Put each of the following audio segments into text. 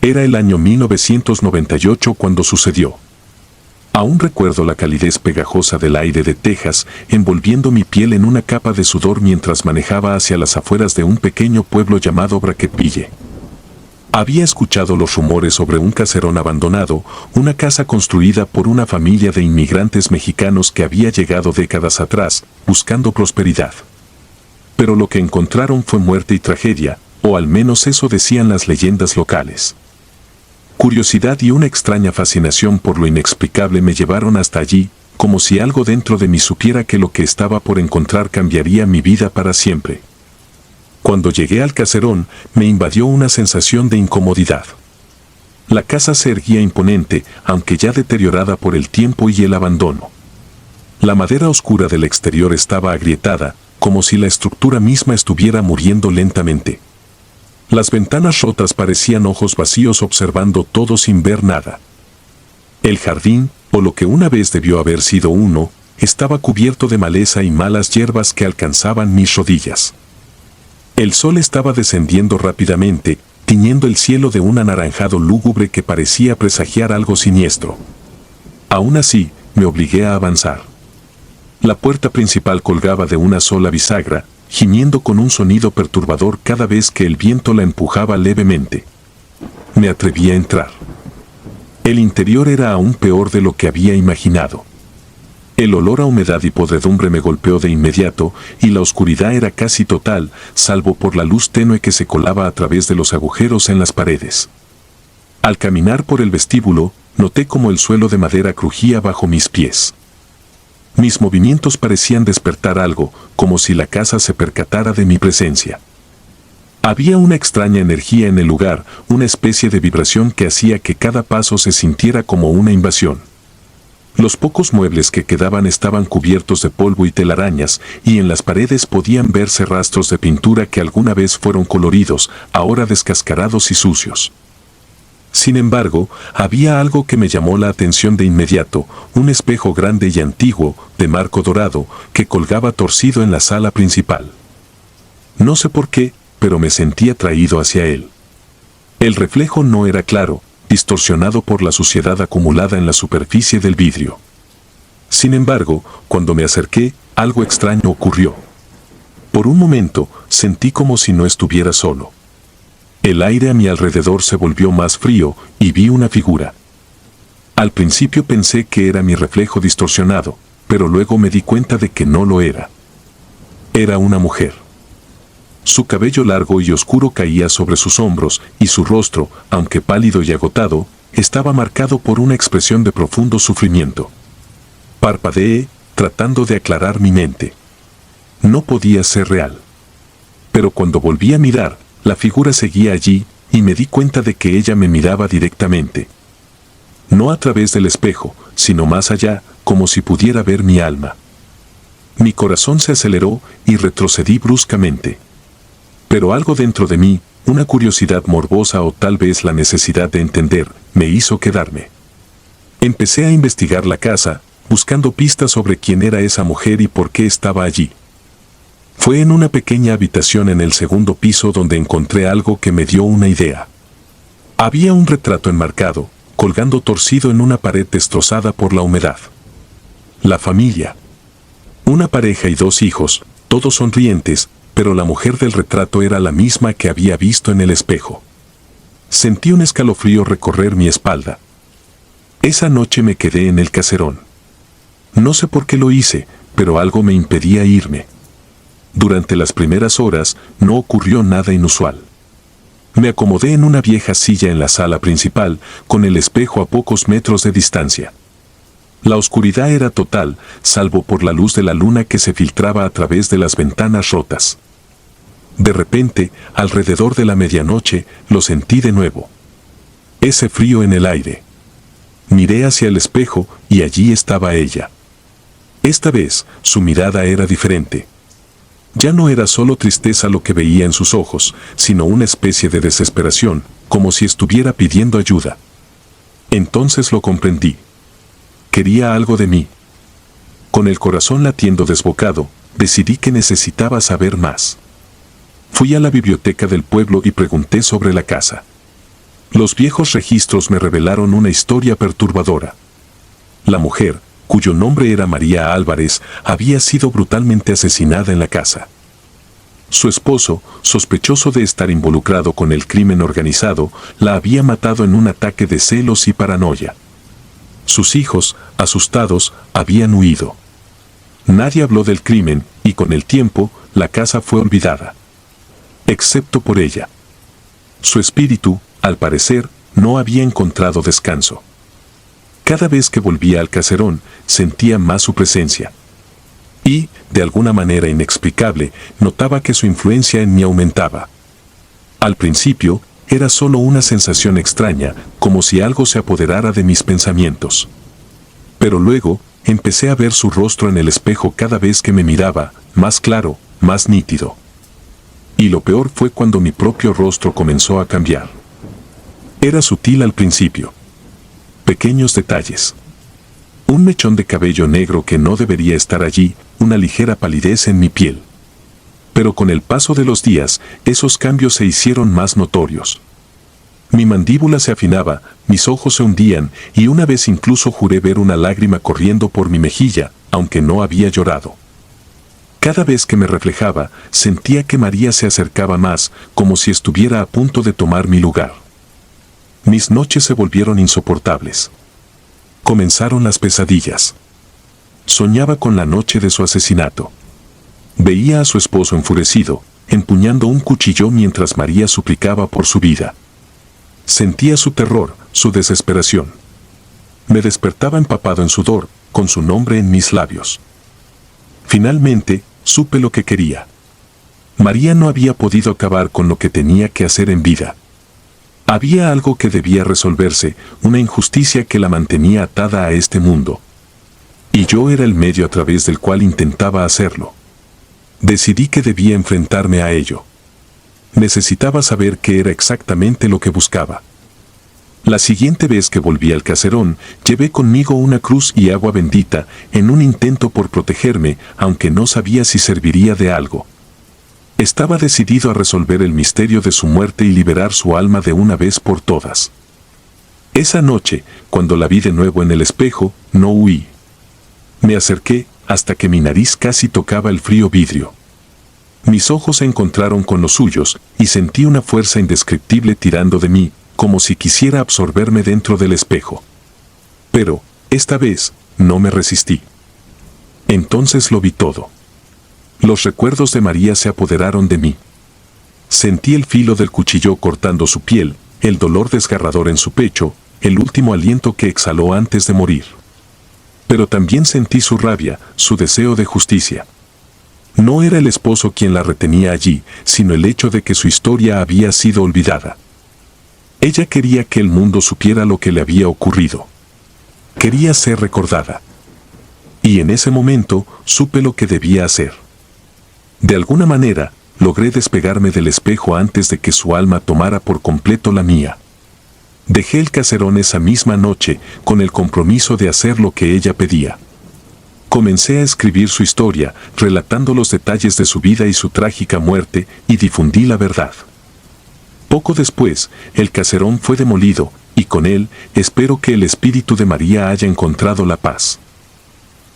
Era el año 1998 cuando sucedió. Aún recuerdo la calidez pegajosa del aire de Texas envolviendo mi piel en una capa de sudor mientras manejaba hacia las afueras de un pequeño pueblo llamado Brackettville. Había escuchado los rumores sobre un caserón abandonado, una casa construida por una familia de inmigrantes mexicanos que había llegado décadas atrás, buscando prosperidad. Pero lo que encontraron fue muerte y tragedia, o al menos eso decían las leyendas locales. Curiosidad y una extraña fascinación por lo inexplicable me llevaron hasta allí, como si algo dentro de mí supiera que lo que estaba por encontrar cambiaría mi vida para siempre. Cuando llegué al caserón, me invadió una sensación de incomodidad. La casa se erguía imponente, aunque ya deteriorada por el tiempo y el abandono. La madera oscura del exterior estaba agrietada, como si la estructura misma estuviera muriendo lentamente. Las ventanas rotas parecían ojos vacíos observando todo sin ver nada. El jardín, o lo que una vez debió haber sido uno, estaba cubierto de maleza y malas hierbas que alcanzaban mis rodillas. El sol estaba descendiendo rápidamente, tiñendo el cielo de un anaranjado lúgubre que parecía presagiar algo siniestro. Aún así, me obligué a avanzar. La puerta principal colgaba de una sola bisagra, gimiendo con un sonido perturbador cada vez que el viento la empujaba levemente. Me atreví a entrar. El interior era aún peor de lo que había imaginado. El olor a humedad y podredumbre me golpeó de inmediato, y la oscuridad era casi total, salvo por la luz tenue que se colaba a través de los agujeros en las paredes. Al caminar por el vestíbulo, noté como el suelo de madera crujía bajo mis pies. Mis movimientos parecían despertar algo, como si la casa se percatara de mi presencia. Había una extraña energía en el lugar, una especie de vibración que hacía que cada paso se sintiera como una invasión. Los pocos muebles que quedaban estaban cubiertos de polvo y telarañas, y en las paredes podían verse rastros de pintura que alguna vez fueron coloridos, ahora descascarados y sucios. Sin embargo, había algo que me llamó la atención de inmediato, un espejo grande y antiguo, de marco dorado, que colgaba torcido en la sala principal. No sé por qué, pero me sentí atraído hacia él. El reflejo no era claro, distorsionado por la suciedad acumulada en la superficie del vidrio. Sin embargo, cuando me acerqué, algo extraño ocurrió. Por un momento, sentí como si no estuviera solo. El aire a mi alrededor se volvió más frío y vi una figura. Al principio pensé que era mi reflejo distorsionado, pero luego me di cuenta de que no lo era. Era una mujer. Su cabello largo y oscuro caía sobre sus hombros y su rostro, aunque pálido y agotado, estaba marcado por una expresión de profundo sufrimiento. Parpadeé, tratando de aclarar mi mente. No podía ser real. Pero cuando volví a mirar, la figura seguía allí, y me di cuenta de que ella me miraba directamente. No a través del espejo, sino más allá, como si pudiera ver mi alma. Mi corazón se aceleró y retrocedí bruscamente. Pero algo dentro de mí, una curiosidad morbosa o tal vez la necesidad de entender, me hizo quedarme. Empecé a investigar la casa, buscando pistas sobre quién era esa mujer y por qué estaba allí. Fue en una pequeña habitación en el segundo piso donde encontré algo que me dio una idea. Había un retrato enmarcado, colgando torcido en una pared destrozada por la humedad. La familia. Una pareja y 2 hijos, todos sonrientes, pero la mujer del retrato era la misma que había visto en el espejo. Sentí un escalofrío recorrer mi espalda. Esa noche me quedé en el caserón. No sé por qué lo hice, pero algo me impedía irme. Durante las primeras horas no ocurrió nada inusual. Me acomodé en una vieja silla en la sala principal, con el espejo a pocos metros de distancia. La oscuridad era total, salvo por la luz de la luna que se filtraba a través de las ventanas rotas. De repente, alrededor de la medianoche, lo sentí de nuevo. Ese frío en el aire. Miré hacia el espejo y allí estaba ella. Esta vez, su mirada era diferente. Ya no era solo tristeza lo que veía en sus ojos, sino una especie de desesperación, como si estuviera pidiendo ayuda. Entonces lo comprendí. Quería algo de mí. Con el corazón latiendo desbocado, decidí que necesitaba saber más. Fui a la biblioteca del pueblo y pregunté sobre la casa. Los viejos registros me revelaron una historia perturbadora. La mujer, cuyo nombre era María Álvarez, había sido brutalmente asesinada en la casa. Su esposo, sospechoso de estar involucrado con el crimen organizado, la había matado en un ataque de celos y paranoia. Sus hijos, asustados, habían huido. Nadie habló del crimen y con el tiempo, la casa fue olvidada. Excepto por ella. Su espíritu, al parecer, no había encontrado descanso. Cada vez que volvía al caserón, sentía más su presencia. Y, de alguna manera inexplicable, notaba que su influencia en mí aumentaba. Al principio, era solo una sensación extraña, como si algo se apoderara de mis pensamientos. Pero luego, empecé a ver su rostro en el espejo cada vez que me miraba, más claro, más nítido. Y lo peor fue cuando mi propio rostro comenzó a cambiar. Era sutil al principio. Pequeños detalles. Un mechón de cabello negro que no debería estar allí, una ligera palidez en mi piel. Pero con el paso de los días, esos cambios se hicieron más notorios. Mi mandíbula se afinaba, mis ojos se hundían, y una vez incluso juré ver una lágrima corriendo por mi mejilla, aunque no había llorado. Cada vez que me reflejaba, sentía que María se acercaba más, como si estuviera a punto de tomar mi lugar. Mis noches se volvieron insoportables. Comenzaron las pesadillas. Soñaba con la noche de su asesinato. Veía a su esposo enfurecido, empuñando un cuchillo mientras María suplicaba por su vida. Sentía su terror, su desesperación. Me despertaba empapado en sudor, con su nombre en mis labios. Finalmente, supe lo que quería. María no había podido acabar con lo que tenía que hacer en vida. Había algo que debía resolverse, una injusticia que la mantenía atada a este mundo. Y yo era el medio a través del cual intentaba hacerlo. Decidí que debía enfrentarme a ello. Necesitaba saber qué era exactamente lo que buscaba. La siguiente vez que volví al caserón, llevé conmigo una cruz y agua bendita, en un intento por protegerme, aunque no sabía si serviría de algo. Estaba decidido a resolver el misterio de su muerte y liberar su alma de una vez por todas. Esa noche, cuando la vi de nuevo en el espejo, no huí. Me acerqué hasta que mi nariz casi tocaba el frío vidrio. Mis ojos se encontraron con los suyos y sentí una fuerza indescriptible tirando de mí, como si quisiera absorberme dentro del espejo. Pero, esta vez, no me resistí. Entonces lo vi todo. Los recuerdos de María se apoderaron de mí. Sentí el filo del cuchillo cortando su piel, el dolor desgarrador en su pecho, el último aliento que exhaló antes de morir. Pero también sentí su rabia, su deseo de justicia. No era el esposo quien la retenía allí, sino el hecho de que su historia había sido olvidada. Ella quería que el mundo supiera lo que le había ocurrido. Quería ser recordada. Y en ese momento supe lo que debía hacer. De alguna manera, logré despegarme del espejo antes de que su alma tomara por completo la mía. Dejé el caserón esa misma noche con el compromiso de hacer lo que ella pedía. Comencé a escribir su historia, relatando los detalles de su vida y su trágica muerte, y difundí la verdad. Poco después, el caserón fue demolido, y con él, espero que el espíritu de María haya encontrado la paz.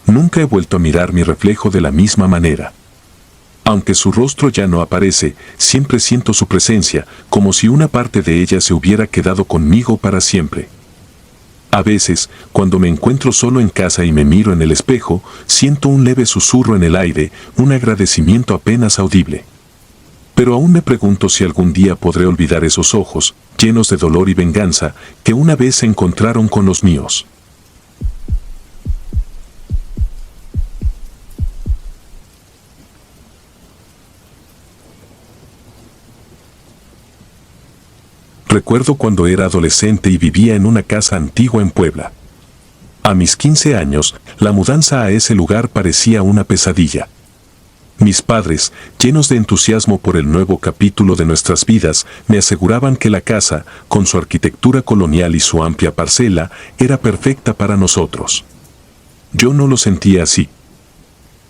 Nunca he vuelto a mirar mi reflejo de la misma manera. Aunque su rostro ya no aparece, siempre siento su presencia, como si una parte de ella se hubiera quedado conmigo para siempre. A veces, cuando me encuentro solo en casa y me miro en el espejo, siento un leve susurro en el aire, un agradecimiento apenas audible. Pero aún me pregunto si algún día podré olvidar esos ojos, llenos de dolor y venganza, que una vez se encontraron con los míos. Recuerdo cuando era adolescente y vivía en una casa antigua en Puebla. A mis 15 años, la mudanza a ese lugar parecía una pesadilla. Mis padres, llenos de entusiasmo por el nuevo capítulo de nuestras vidas, me aseguraban que la casa, con su arquitectura colonial y su amplia parcela, era perfecta para nosotros. Yo no lo sentía así.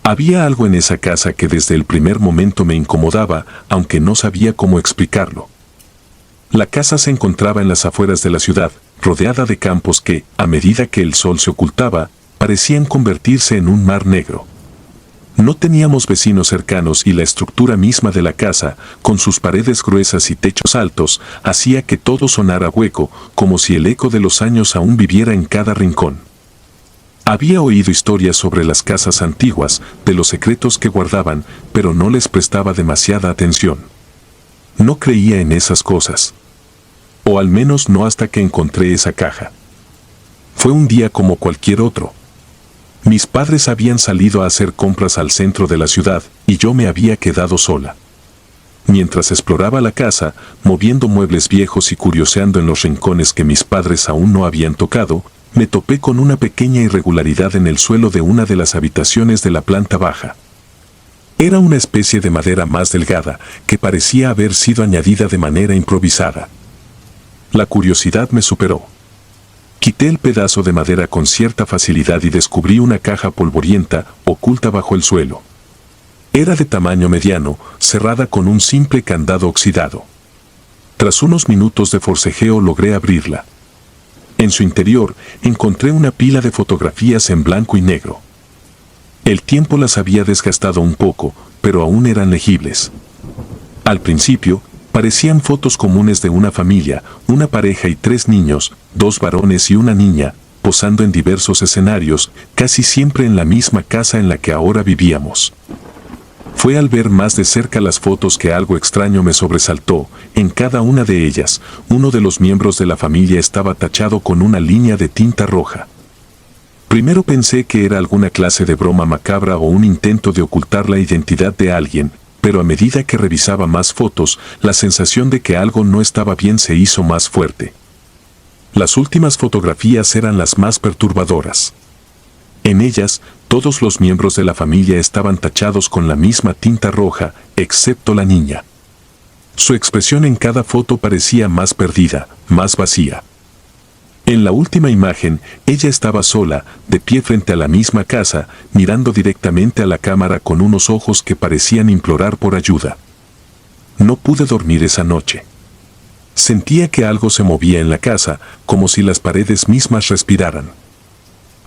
Había algo en esa casa que desde el primer momento me incomodaba, aunque no sabía cómo explicarlo. La casa se encontraba en las afueras de la ciudad, rodeada de campos que, a medida que el sol se ocultaba, parecían convertirse en un mar negro. No teníamos vecinos cercanos y la estructura misma de la casa, con sus paredes gruesas y techos altos, hacía que todo sonara hueco, como si el eco de los años aún viviera en cada rincón. Había oído historias sobre las casas antiguas, de los secretos que guardaban, pero no les prestaba demasiada atención. No creía en esas cosas. O al menos no hasta que encontré esa caja. Fue un día como cualquier otro. Mis padres habían salido a hacer compras al centro de la ciudad y yo me había quedado sola. Mientras exploraba la casa, moviendo muebles viejos y curioseando en los rincones que mis padres aún no habían tocado, me topé con una pequeña irregularidad en el suelo de una de las habitaciones de la planta baja. Era una especie de madera más delgada que parecía haber sido añadida de manera improvisada. La curiosidad me superó. Quité el pedazo de madera con cierta facilidad y descubrí una caja polvorienta, oculta bajo el suelo. Era de tamaño mediano, cerrada con un simple candado oxidado. Tras unos minutos de forcejeo logré abrirla. En su interior encontré una pila de fotografías en blanco y negro. El tiempo las había desgastado un poco, pero aún eran legibles. Al principio, parecían fotos comunes de una familia, una pareja y 3 niños, 2 varones y una niña, posando en diversos escenarios, casi siempre en la misma casa en la que ahora vivíamos. Fue al ver más de cerca las fotos que algo extraño me sobresaltó. En cada una de ellas, uno de los miembros de la familia estaba tachado con una línea de tinta roja. Primero pensé que era alguna clase de broma macabra o un intento de ocultar la identidad de alguien, pero a medida que revisaba más fotos, la sensación de que algo no estaba bien se hizo más fuerte. Las últimas fotografías eran las más perturbadoras. En ellas, todos los miembros de la familia estaban tachados con la misma tinta roja, excepto la niña. Su expresión en cada foto parecía más perdida, más vacía. En la última imagen, ella estaba sola, de pie frente a la misma casa, mirando directamente a la cámara con unos ojos que parecían implorar por ayuda. No pude dormir esa noche. Sentía que algo se movía en la casa, como si las paredes mismas respiraran.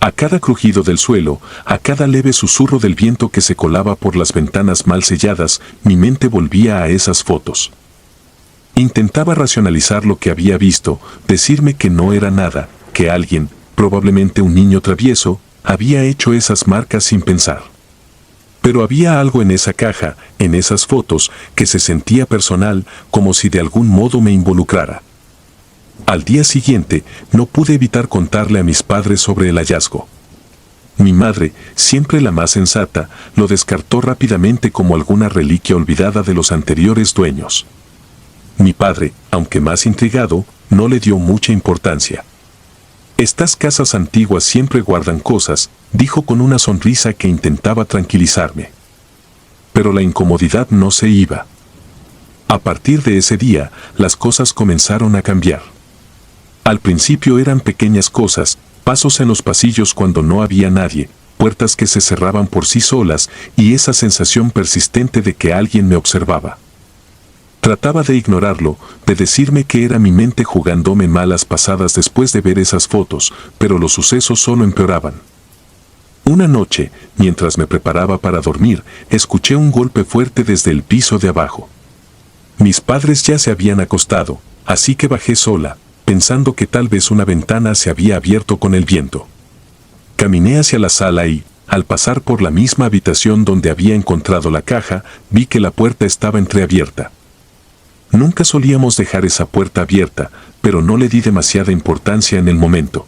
A cada crujido del suelo, a cada leve susurro del viento que se colaba por las ventanas mal selladas, mi mente volvía a esas fotos. Intentaba racionalizar lo que había visto, decirme que no era nada, que alguien, probablemente un niño travieso, había hecho esas marcas sin pensar. Pero había algo en esa caja, en esas fotos, que se sentía personal, como si de algún modo me involucrara. Al día siguiente, no pude evitar contarle a mis padres sobre el hallazgo. Mi madre, siempre la más sensata, lo descartó rápidamente como alguna reliquia olvidada de los anteriores dueños. Mi padre, aunque más intrigado, no le dio mucha importancia. Estas casas antiguas siempre guardan cosas, dijo con una sonrisa que intentaba tranquilizarme. Pero la incomodidad no se iba. A partir de ese día, las cosas comenzaron a cambiar. Al principio eran pequeñas cosas, pasos en los pasillos cuando no había nadie, puertas que se cerraban por sí solas y esa sensación persistente de que alguien me observaba. Trataba de ignorarlo, de decirme que era mi mente jugándome malas pasadas después de ver esas fotos, pero los sucesos solo empeoraban. Una noche, mientras me preparaba para dormir, escuché un golpe fuerte desde el piso de abajo. Mis padres ya se habían acostado, así que bajé sola, pensando que tal vez una ventana se había abierto con el viento. Caminé hacia la sala y, al pasar por la misma habitación donde había encontrado la caja, vi que la puerta estaba entreabierta. Nunca solíamos dejar esa puerta abierta, pero no le di demasiada importancia en el momento.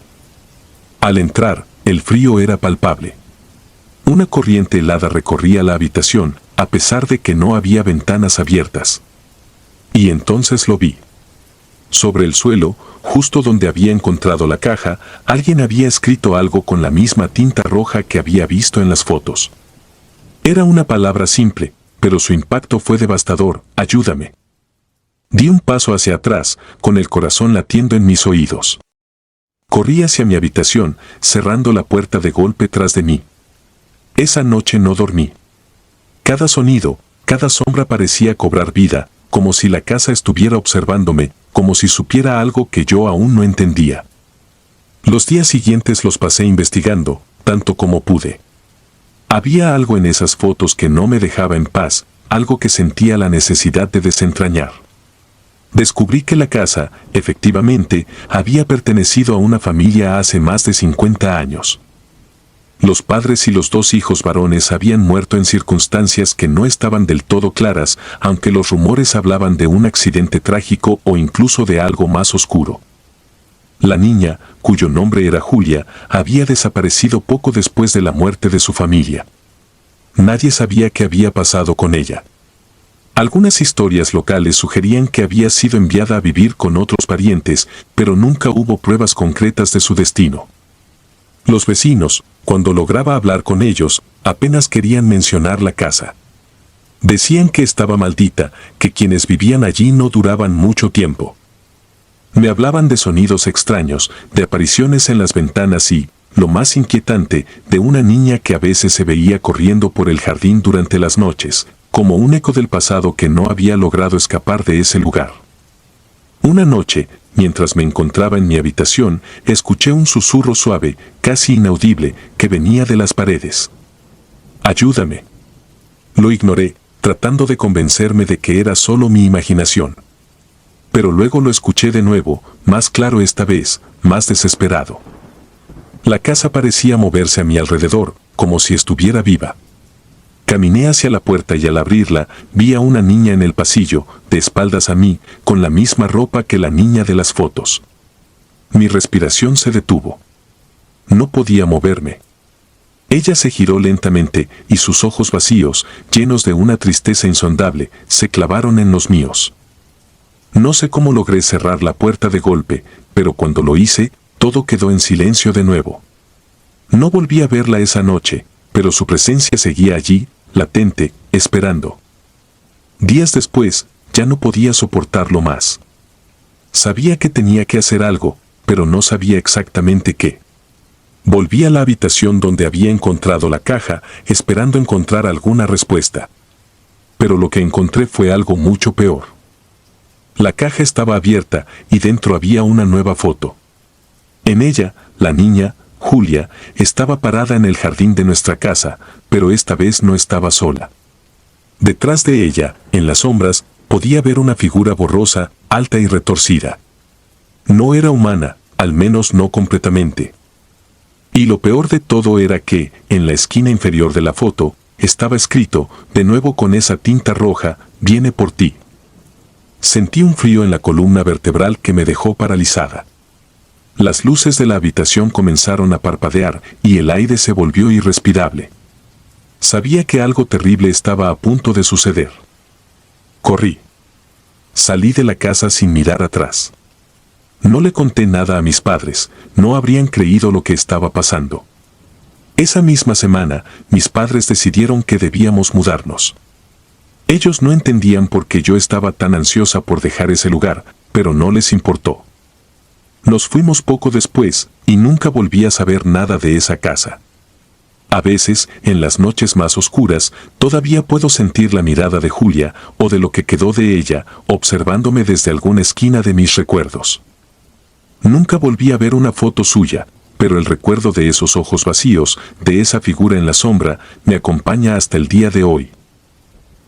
Al entrar, el frío era palpable. Una corriente helada recorría la habitación, a pesar de que no había ventanas abiertas. Y entonces lo vi. Sobre el suelo, justo donde había encontrado la caja, alguien había escrito algo con la misma tinta roja que había visto en las fotos. Era una palabra simple, pero su impacto fue devastador: ayúdame. Di un paso hacia atrás, con el corazón latiendo en mis oídos. Corrí hacia mi habitación, cerrando la puerta de golpe tras de mí. Esa noche no dormí. Cada sonido, cada sombra parecía cobrar vida, como si la casa estuviera observándome, como si supiera algo que yo aún no entendía. Los días siguientes los pasé investigando, tanto como pude. Había algo en esas fotos que no me dejaba en paz, algo que sentía la necesidad de desentrañar. Descubrí que la casa, efectivamente, había pertenecido a una familia hace más de 50 años. Los padres y los 2 hijos varones habían muerto en circunstancias que no estaban del todo claras, aunque los rumores hablaban de un accidente trágico o incluso de algo más oscuro. La niña, cuyo nombre era Julia, había desaparecido poco después de la muerte de su familia. Nadie sabía qué había pasado con ella. Algunas historias locales sugerían que había sido enviada a vivir con otros parientes, pero nunca hubo pruebas concretas de su destino. Los vecinos, cuando lograba hablar con ellos, apenas querían mencionar la casa. Decían que estaba maldita, que quienes vivían allí no duraban mucho tiempo. Me hablaban de sonidos extraños, de apariciones en las ventanas y, lo más inquietante, de una niña que a veces se veía corriendo por el jardín durante las noches, como un eco del pasado que no había logrado escapar de ese lugar. Una noche, mientras me encontraba en mi habitación, escuché un susurro suave, casi inaudible, que venía de las paredes. «Ayúdame». Lo ignoré, tratando de convencerme de que era solo mi imaginación. Pero luego lo escuché de nuevo, más claro esta vez, más desesperado. La casa parecía moverse a mi alrededor, como si estuviera viva. Caminé hacia la puerta y al abrirla, vi a una niña en el pasillo, de espaldas a mí, con la misma ropa que la niña de las fotos. Mi respiración se detuvo. No podía moverme. Ella se giró lentamente y sus ojos vacíos, llenos de una tristeza insondable, se clavaron en los míos. No sé cómo logré cerrar la puerta de golpe, pero cuando lo hice, todo quedó en silencio de nuevo. No volví a verla esa noche, pero su presencia seguía allí, latente, esperando. Días después, ya no podía soportarlo más. Sabía que tenía que hacer algo, pero no sabía exactamente qué. Volví a la habitación donde había encontrado la caja, esperando encontrar alguna respuesta. Pero lo que encontré fue algo mucho peor. La caja estaba abierta y dentro había una nueva foto. En ella, la niña, Julia, estaba parada en el jardín de nuestra casa, pero esta vez no estaba sola. Detrás de ella, en las sombras, podía ver una figura borrosa, alta y retorcida. No era humana, al menos no completamente. Y lo peor de todo era que, en la esquina inferior de la foto, estaba escrito, de nuevo con esa tinta roja, «Viene por ti». Sentí un frío en la columna vertebral que me dejó paralizada. Las luces de la habitación comenzaron a parpadear y el aire se volvió irrespirable. Sabía que algo terrible estaba a punto de suceder. Corrí. Salí de la casa sin mirar atrás. No le conté nada a mis padres, no habrían creído lo que estaba pasando. Esa misma semana, mis padres decidieron que debíamos mudarnos. Ellos no entendían por qué yo estaba tan ansiosa por dejar ese lugar, pero no les importó. Nos fuimos poco después, y nunca volví a saber nada de esa casa. A veces, en las noches más oscuras, todavía puedo sentir la mirada de Julia, o de lo que quedó de ella, observándome desde alguna esquina de mis recuerdos. Nunca volví a ver una foto suya, pero el recuerdo de esos ojos vacíos, de esa figura en la sombra, me acompaña hasta el día de hoy.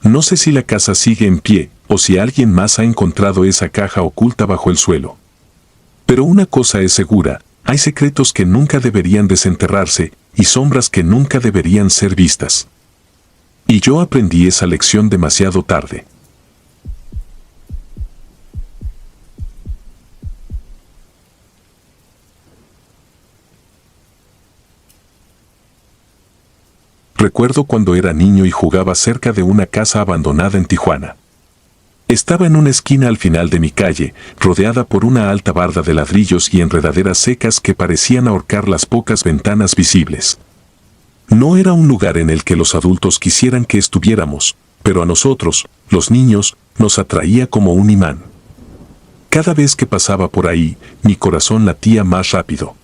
No sé si la casa sigue en pie, o si alguien más ha encontrado esa caja oculta bajo el suelo. Pero una cosa es segura, hay secretos que nunca deberían desenterrarse, y sombras que nunca deberían ser vistas. Y yo aprendí esa lección demasiado tarde. Recuerdo cuando era niño y jugaba cerca de una casa abandonada en Tijuana. Estaba en una esquina al final de mi calle, rodeada por una alta barda de ladrillos y enredaderas secas que parecían ahorcar las pocas ventanas visibles. No era un lugar en el que los adultos quisieran que estuviéramos, pero a nosotros, los niños, nos atraía como un imán. Cada vez que pasaba por ahí, mi corazón latía más rápido.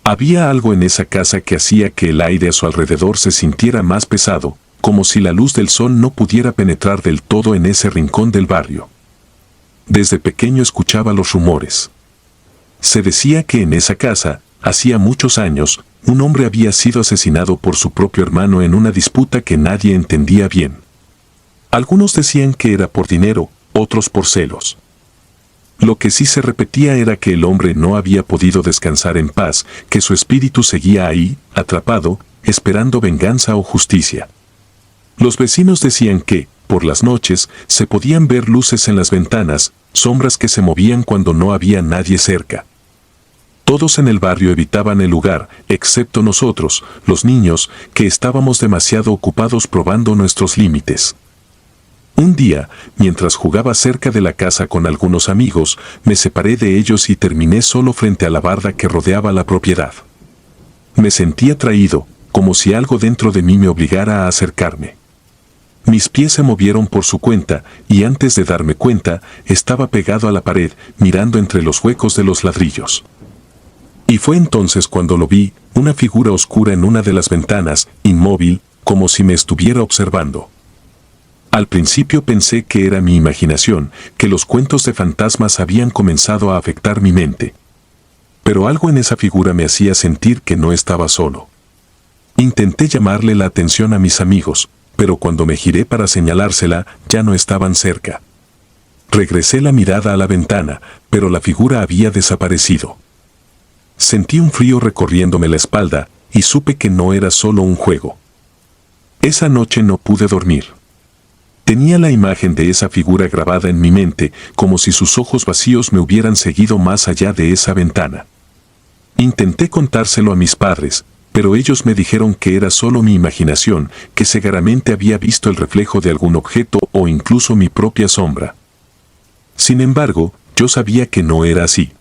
Había algo en esa casa que hacía que el aire a su alrededor se sintiera más pesado, como si la luz del sol no pudiera penetrar del todo en ese rincón del barrio. Desde pequeño escuchaba los rumores. Se decía que en esa casa, hacía muchos años, un hombre había sido asesinado por su propio hermano en una disputa que nadie entendía bien. Algunos decían que era por dinero, otros por celos. Lo que sí se repetía era que el hombre no había podido descansar en paz, que su espíritu seguía ahí, atrapado, esperando venganza o justicia. Los vecinos decían que, por las noches, se podían ver luces en las ventanas, sombras que se movían cuando no había nadie cerca. Todos en el barrio evitaban el lugar, excepto nosotros, los niños, que estábamos demasiado ocupados probando nuestros límites. Un día, mientras jugaba cerca de la casa con algunos amigos, me separé de ellos y terminé solo frente a la barda que rodeaba la propiedad. Me sentí atraído, como si algo dentro de mí me obligara a acercarme. Mis pies se movieron por su cuenta, y antes de darme cuenta, estaba pegado a la pared, mirando entre los huecos de los ladrillos. Y fue entonces cuando lo vi, una figura oscura en una de las ventanas, inmóvil, como si me estuviera observando. Al principio pensé que era mi imaginación, que los cuentos de fantasmas habían comenzado a afectar mi mente. Pero algo en esa figura me hacía sentir que no estaba solo. Intenté llamarle la atención a mis amigos, pero cuando me giré para señalársela, ya no estaban cerca. Regresé la mirada a la ventana, pero la figura había desaparecido. Sentí un frío recorriéndome la espalda, y supe que no era solo un juego. Esa noche no pude dormir. Tenía la imagen de esa figura grabada en mi mente, como si sus ojos vacíos me hubieran seguido más allá de esa ventana. Intenté contárselo a mis padres, pero ellos me dijeron que era solo mi imaginación, que cegaramente había visto el reflejo de algún objeto o incluso mi propia sombra. Sin embargo, yo sabía que no era así.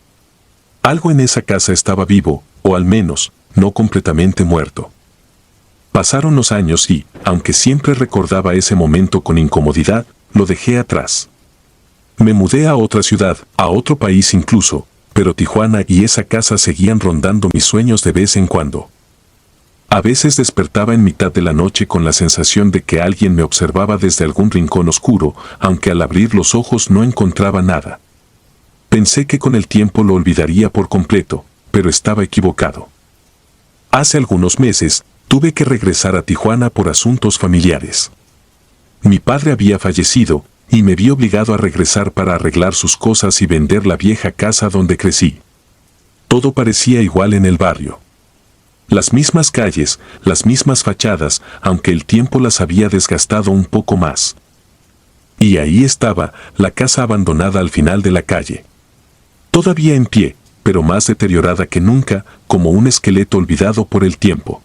Algo en esa casa estaba vivo, o al menos, no completamente muerto. Pasaron los años y, aunque siempre recordaba ese momento con incomodidad, lo dejé atrás. Me mudé a otra ciudad, a otro país incluso, pero Tijuana y esa casa seguían rondando mis sueños de vez en cuando. A veces despertaba en mitad de la noche con la sensación de que alguien me observaba desde algún rincón oscuro, aunque al abrir los ojos no encontraba nada. Pensé que con el tiempo lo olvidaría por completo, pero estaba equivocado. Hace algunos meses, tuve que regresar a Tijuana por asuntos familiares. Mi padre había fallecido, y me vi obligado a regresar para arreglar sus cosas y vender la vieja casa donde crecí. Todo parecía igual en el barrio. Las mismas calles, las mismas fachadas, aunque el tiempo las había desgastado un poco más. Y ahí estaba, la casa abandonada al final de la calle. Todavía en pie, pero más deteriorada que nunca, como un esqueleto olvidado por el tiempo.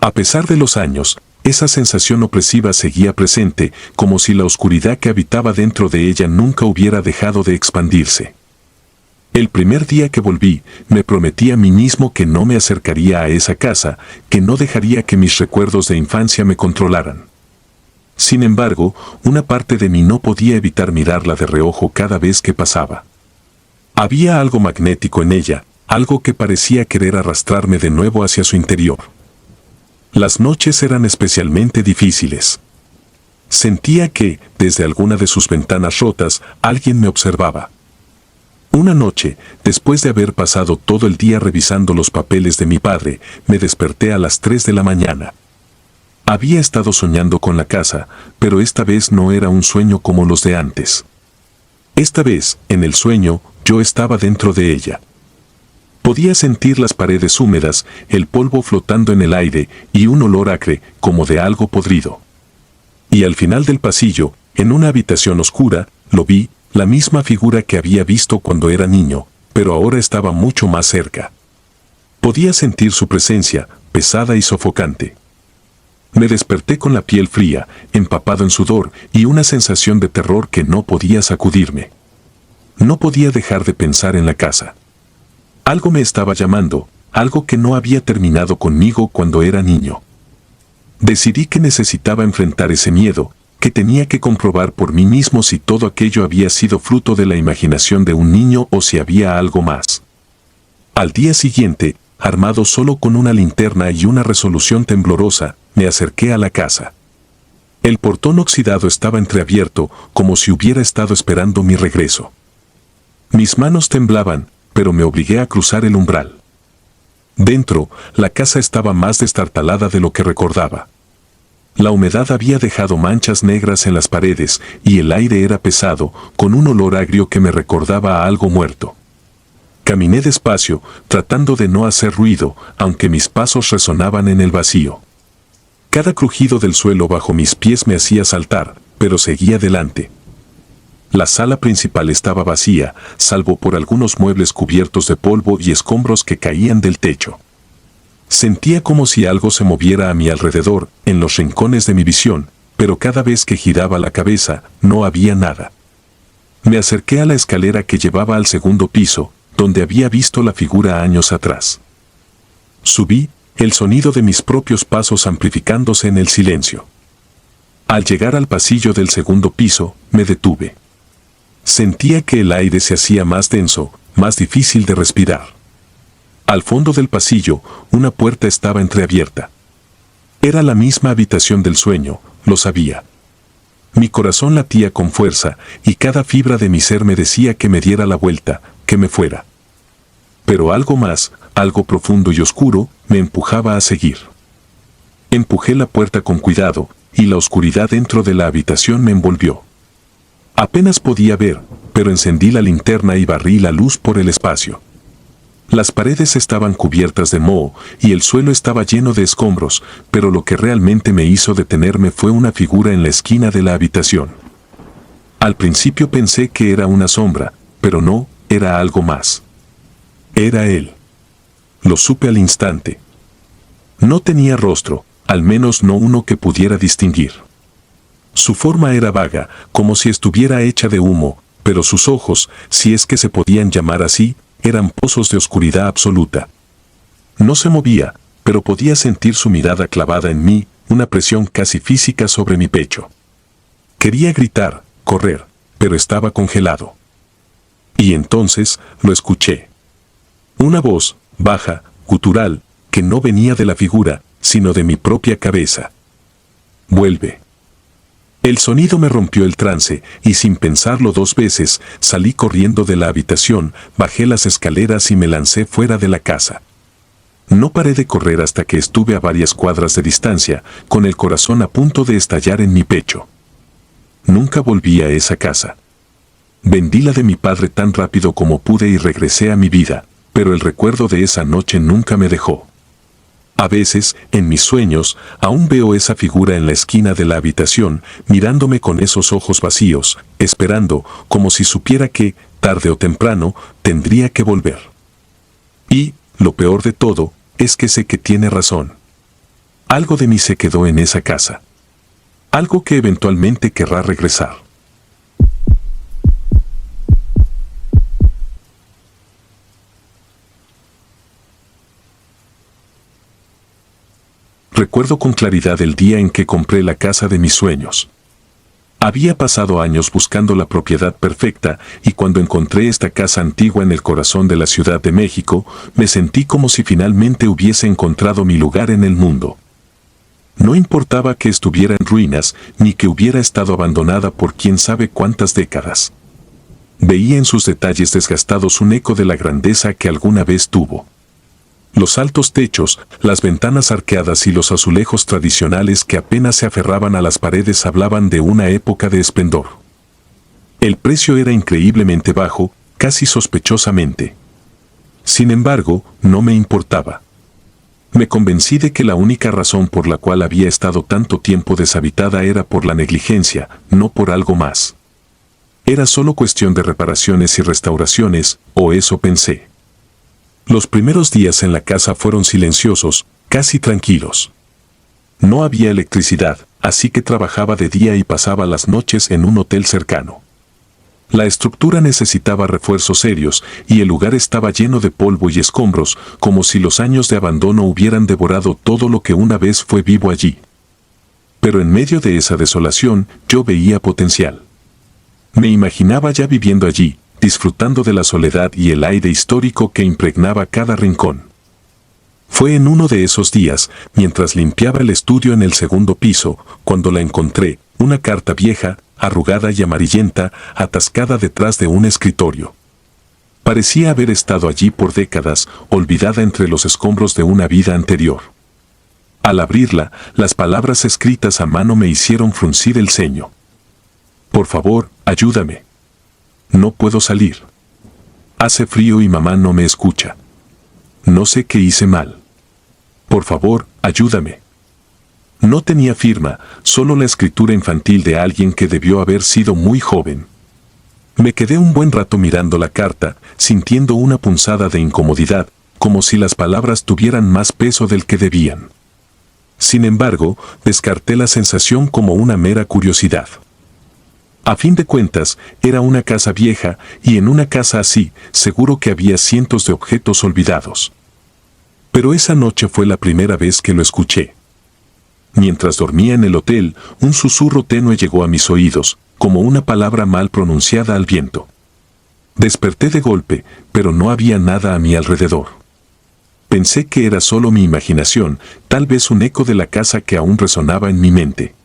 A pesar de los años, esa sensación opresiva seguía presente, como si la oscuridad que habitaba dentro de ella nunca hubiera dejado de expandirse. El primer día que volví, me prometí a mí mismo que no me acercaría a esa casa, que no dejaría que mis recuerdos de infancia me controlaran. Sin embargo, una parte de mí no podía evitar mirarla de reojo cada vez que pasaba. Había algo magnético en ella, algo que parecía querer arrastrarme de nuevo hacia su interior. Las noches eran especialmente difíciles. Sentía que, desde alguna de sus ventanas rotas, alguien me observaba. Una noche, después de haber pasado todo el día revisando los papeles de mi padre, me desperté a las 3 de la mañana. Había estado soñando con la casa, pero esta vez no era un sueño como los de antes. Esta vez, en el sueño, yo estaba dentro de ella. Podía sentir las paredes húmedas, el polvo flotando en el aire y un olor acre, como de algo podrido. Y al final del pasillo, en una habitación oscura, lo vi, la misma figura que había visto cuando era niño, pero ahora estaba mucho más cerca. Podía sentir su presencia, pesada y sofocante. Me desperté con la piel fría, empapado en sudor y una sensación de terror que no podía sacudirme. No podía dejar de pensar en la casa. Algo me estaba llamando, algo que no había terminado conmigo cuando era niño. Decidí que necesitaba enfrentar ese miedo, que tenía que comprobar por mí mismo si todo aquello había sido fruto de la imaginación de un niño o si había algo más. Al día siguiente, armado solo con una linterna y una resolución temblorosa, me acerqué a la casa. El portón oxidado estaba entreabierto, como si hubiera estado esperando mi regreso. Mis manos temblaban, pero me obligué a cruzar el umbral. Dentro, la casa estaba más destartalada de lo que recordaba. La humedad había dejado manchas negras en las paredes y el aire era pesado, con un olor agrio que me recordaba a algo muerto. Caminé despacio, tratando de no hacer ruido, aunque mis pasos resonaban en el vacío. Cada crujido del suelo bajo mis pies me hacía saltar, pero seguía adelante. La sala principal estaba vacía, salvo por algunos muebles cubiertos de polvo y escombros que caían del techo. Sentía como si algo se moviera a mi alrededor, en los rincones de mi visión, pero cada vez que giraba la cabeza, no había nada. Me acerqué a la escalera que llevaba al segundo piso, donde había visto la figura años atrás. Subí, el sonido de mis propios pasos amplificándose en el silencio. Al llegar al pasillo del segundo piso, me detuve. Sentía que el aire se hacía más denso, más difícil de respirar. Al fondo del pasillo, una puerta estaba entreabierta. Era la misma habitación del sueño, lo sabía. Mi corazón latía con fuerza y cada fibra de mi ser me decía que me diera la vuelta, que me fuera. Pero algo más, algo profundo y oscuro, me empujaba a seguir. Empujé la puerta con cuidado, y la oscuridad dentro de la habitación me envolvió. Apenas podía ver, pero encendí la linterna y barrí la luz por el espacio. Las paredes estaban cubiertas de moho y el suelo estaba lleno de escombros, pero lo que realmente me hizo detenerme fue una figura en la esquina de la habitación. Al principio pensé que era una sombra, pero no, era algo más. Era él. Lo supe al instante. No tenía rostro, al menos no uno que pudiera distinguir. Su forma era vaga, como si estuviera hecha de humo, pero sus ojos, si es que se podían llamar así, eran pozos de oscuridad absoluta. No se movía, pero podía sentir su mirada clavada en mí, una presión casi física sobre mi pecho. Quería gritar, correr, pero estaba congelado. Y entonces lo escuché. Una voz, baja, gutural, que no venía de la figura, sino de mi propia cabeza. Vuelve. El sonido me rompió el trance, y sin pensarlo dos veces, salí corriendo de la habitación, bajé las escaleras y me lancé fuera de la casa. No paré de correr hasta que estuve a varias cuadras de distancia, con el corazón a punto de estallar en mi pecho. Nunca volví a esa casa. Vendí la de mi padre tan rápido como pude y regresé a mi vida, pero el recuerdo de esa noche nunca me dejó. A veces, en mis sueños, aún veo esa figura en la esquina de la habitación, mirándome con esos ojos vacíos, esperando, como si supiera que, tarde o temprano, tendría que volver. Y, lo peor de todo, es que sé que tiene razón. Algo de mí se quedó en esa casa. Algo que eventualmente querrá regresar. Recuerdo con claridad el día en que compré la casa de mis sueños. Había pasado años buscando la propiedad perfecta y cuando encontré esta casa antigua en el corazón de la Ciudad de México, me sentí como si finalmente hubiese encontrado mi lugar en el mundo. No importaba que estuviera en ruinas ni que hubiera estado abandonada por quién sabe cuántas décadas. Veía en sus detalles desgastados un eco de la grandeza que alguna vez tuvo. Los altos techos, las ventanas arqueadas y los azulejos tradicionales que apenas se aferraban a las paredes hablaban de una época de esplendor. El precio era increíblemente bajo, casi sospechosamente. Sin embargo, no me importaba. Me convencí de que la única razón por la cual había estado tanto tiempo deshabitada era por la negligencia, no por algo más. Era solo cuestión de reparaciones y restauraciones, o eso pensé. Los primeros días en la casa fueron silenciosos, casi tranquilos. No había electricidad, así que trabajaba de día y pasaba las noches en un hotel cercano. La estructura necesitaba refuerzos serios y el lugar estaba lleno de polvo y escombros, como si los años de abandono hubieran devorado todo lo que una vez fue vivo allí. Pero en medio de esa desolación, yo veía potencial. Me imaginaba ya viviendo allí, disfrutando de la soledad y el aire histórico que impregnaba cada rincón. Fue en uno de esos días, mientras limpiaba el estudio en el segundo piso, cuando la encontré, una carta vieja, arrugada y amarillenta, atascada detrás de un escritorio. Parecía haber estado allí por décadas, olvidada entre los escombros de una vida anterior. Al abrirla, las palabras escritas a mano me hicieron fruncir el ceño. Por favor, ayúdame. No puedo salir. Hace frío y mamá no me escucha. No sé qué hice mal. Por favor, ayúdame. No tenía firma, solo la escritura infantil de alguien que debió haber sido muy joven. Me quedé un buen rato mirando la carta, sintiendo una punzada de incomodidad, como si las palabras tuvieran más peso del que debían. Sin embargo, descarté la sensación como una mera curiosidad. A fin de cuentas, era una casa vieja, y en una casa así, seguro que había cientos de objetos olvidados. Pero esa noche fue la primera vez que lo escuché. Mientras dormía en el hotel, un susurro tenue llegó a mis oídos, como una palabra mal pronunciada al viento. Desperté de golpe, pero no había nada a mi alrededor. Pensé que era solo mi imaginación, tal vez un eco de la casa que aún resonaba en mi mente.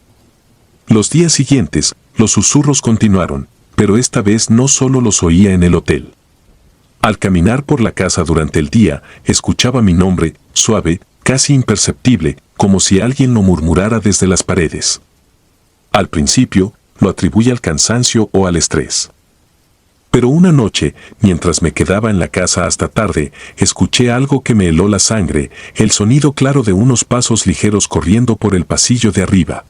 Los días siguientes, los susurros continuaron, pero esta vez no solo los oía en el hotel. Al caminar por la casa durante el día, escuchaba mi nombre, suave, casi imperceptible, como si alguien lo murmurara desde las paredes. Al principio, lo atribuí al cansancio o al estrés. Pero una noche, mientras me quedaba en la casa hasta tarde, escuché algo que me heló la sangre, el sonido claro de unos pasos ligeros corriendo por el pasillo de arriba.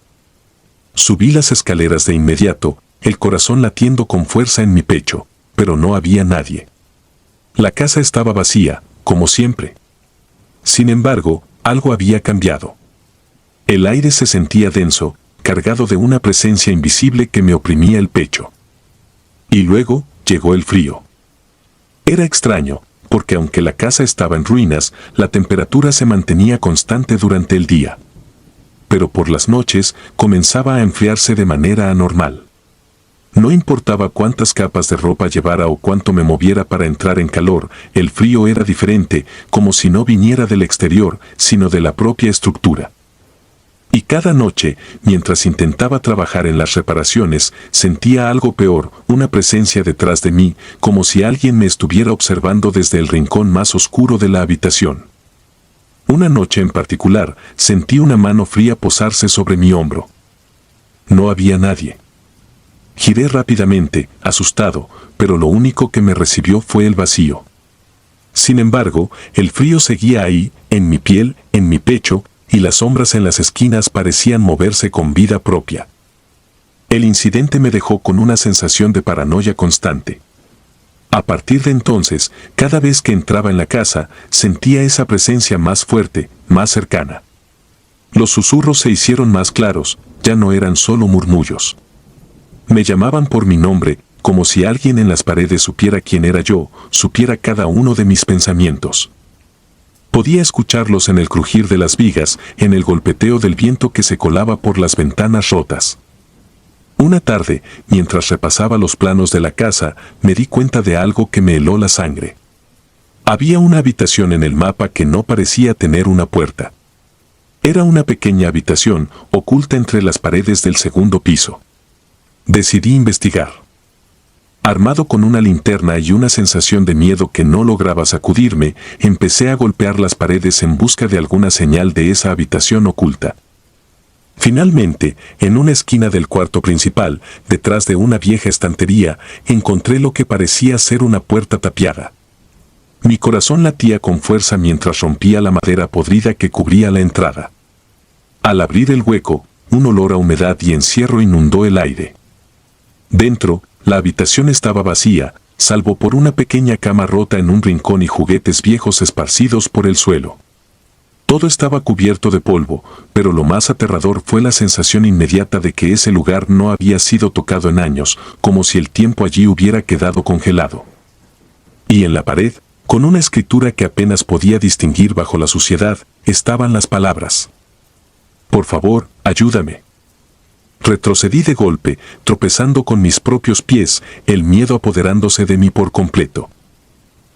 Subí las escaleras de inmediato, el corazón latiendo con fuerza en mi pecho, pero no había nadie. La casa estaba vacía, como siempre. Sin embargo, algo había cambiado. El aire se sentía denso, cargado de una presencia invisible que me oprimía el pecho. Y luego, llegó el frío. Era extraño, porque aunque la casa estaba en ruinas, la temperatura se mantenía constante durante el día. Pero por las noches, comenzaba a enfriarse de manera anormal. No importaba cuántas capas de ropa llevara o cuánto me moviera para entrar en calor, el frío era diferente, como si no viniera del exterior, sino de la propia estructura. Y cada noche, mientras intentaba trabajar en las reparaciones, sentía algo peor, una presencia detrás de mí, como si alguien me estuviera observando desde el rincón más oscuro de la habitación. Una noche en particular, sentí una mano fría posarse sobre mi hombro. No había nadie. Giré rápidamente, asustado, pero lo único que me recibió fue el vacío. Sin embargo, el frío seguía ahí, en mi piel, en mi pecho, y las sombras en las esquinas parecían moverse con vida propia. El incidente me dejó con una sensación de paranoia constante. A partir de entonces, cada vez que entraba en la casa, sentía esa presencia más fuerte, más cercana. Los susurros se hicieron más claros, ya no eran solo murmullos. Me llamaban por mi nombre, como si alguien en las paredes supiera quién era yo, supiera cada uno de mis pensamientos. Podía escucharlos en el crujir de las vigas, en el golpeteo del viento que se colaba por las ventanas rotas. Una tarde, mientras repasaba los planos de la casa, me di cuenta de algo que me heló la sangre. Había una habitación en el mapa que no parecía tener una puerta. Era una pequeña habitación, oculta entre las paredes del segundo piso. Decidí investigar. Armado con una linterna y una sensación de miedo que no lograba sacudirme, empecé a golpear las paredes en busca de alguna señal de esa habitación oculta. Finalmente, en una esquina del cuarto principal, detrás de una vieja estantería, encontré lo que parecía ser una puerta tapiada. Mi corazón latía con fuerza mientras rompía la madera podrida que cubría la entrada. Al abrir el hueco, un olor a humedad y encierro inundó el aire. Dentro, la habitación estaba vacía, salvo por una pequeña cama rota en un rincón y juguetes viejos esparcidos por el suelo. Todo estaba cubierto de polvo, pero lo más aterrador fue la sensación inmediata de que ese lugar no había sido tocado en años, como si el tiempo allí hubiera quedado congelado. Y en la pared, con una escritura que apenas podía distinguir bajo la suciedad, estaban las palabras: «Por favor, ayúdame». Retrocedí de golpe, tropezando con mis propios pies, el miedo apoderándose de mí por completo.